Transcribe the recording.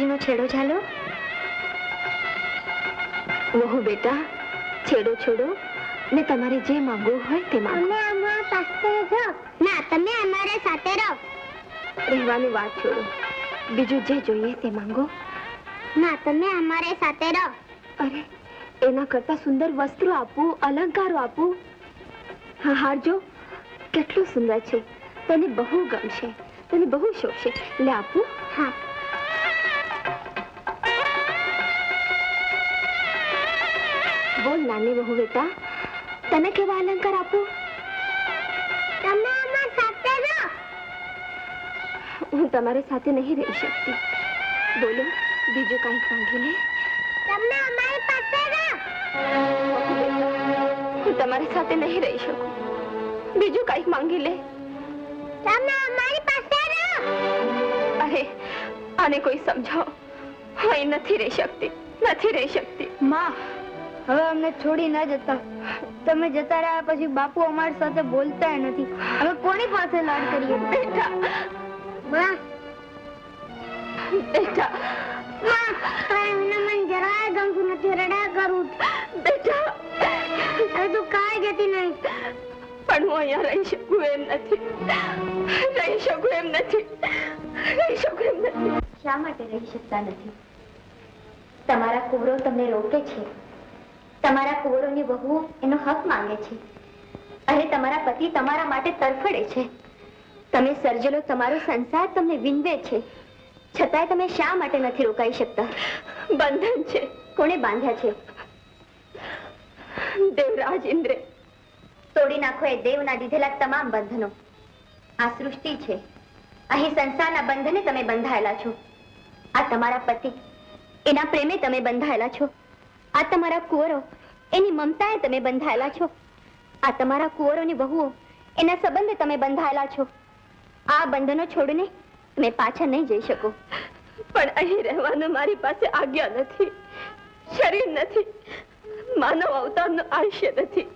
વસ્તુનો છેડો ઝાલો. વહુ બેટા, છેડો છોડો ને તમારે જે માંગવું હોય તે માંગો. તમે અમારા પાસે રહો. ના, તમે અમારા સાથે રહો. રહેવાની વાત છોડો, બીજું જે જોઈએ તે માંગો. ના, તમે અમારા સાથે રહો. અરે, એના કરતા સુંદર વસ્ત્રો આપું, અલંકારો આપું. હા, હારજો, કેટલું સુંદર છે, તને બહુ ગમશે, તને બહુ શોભશે. લે આપું. હા. બોલ નાની બહુ બેટા, તને કેવા અલંકાર આપું? તમે અમારા સાથે રહો. હું તમારી સાથે નહીં રહી શકતી. બોલો, બીજું કંઈક માંગી લે. તમે અમારી પાસે રહો. હું તમારી સાથે નહીં રહી શકું. બીજું કંઈક માંગી લે. તમે અમારી પાસે રહો. અરે, આને કોઈ સમજાવો. હું અહીં નથી રહી શકતી, નથી રહી શકતી. માં, હવે અમને છોડી ના જતા. તમે જતા રહ્યા પછી બાપુ અમારી સાથે બોલતા નથી. હવે કોની પાસે લાડ કરીએ? બેટા, માં, બેટા, મને જરાય ગમતું નથી. રડ્યા કરું. બેટા, હવે તું કાંઈ જતી નહીં. પણ હું અહીંયા રહી શકું એમ નથી. રહી શકું એમ નથી. રહી શકું એમ નથી. શા માટે રહી શકતા નથી? તમારા કુંવરો તમને રોકે છે. તમારા કુંવરોની વહુ એનો હક માંગે છે. અરે, તમારા પતિ તમારા માટે તરફડે છે. તમે સર્જેલો તમારો સંસાર તમને વિંદવે છે. છતાંય તમે શા માટે નથી રોકાઈ શકતા? બંધન છે. કોણે બાંધ્યા છે? દેવરાજ ઇન્દ્રે. તોડી નાખો એ દેવના દીધેલા તમામ બંધનો. આ સૃષ્ટિ છે. અહીં સંસારના બંધને તમે બંધાયેલા છો. આ તમારા પતિ, એના પ્રેમે તમે બંધાયેલા છો. આ તમારા કુંવરો, એની મમતાએ તમે બંધાયેલા છો. આ તમારા કુંવરોની વહુઓ, એના સંબંધે તમે બંધાયેલા છો. આ બંધનો છોડીને તમે પાછા નહીં જઈ શકો. પણ અહીં રહેવાનું મારી પાસે આજ્ઞા નથી, શરીર નથી, માનવ અવતારનું આયુષ્ય નથી.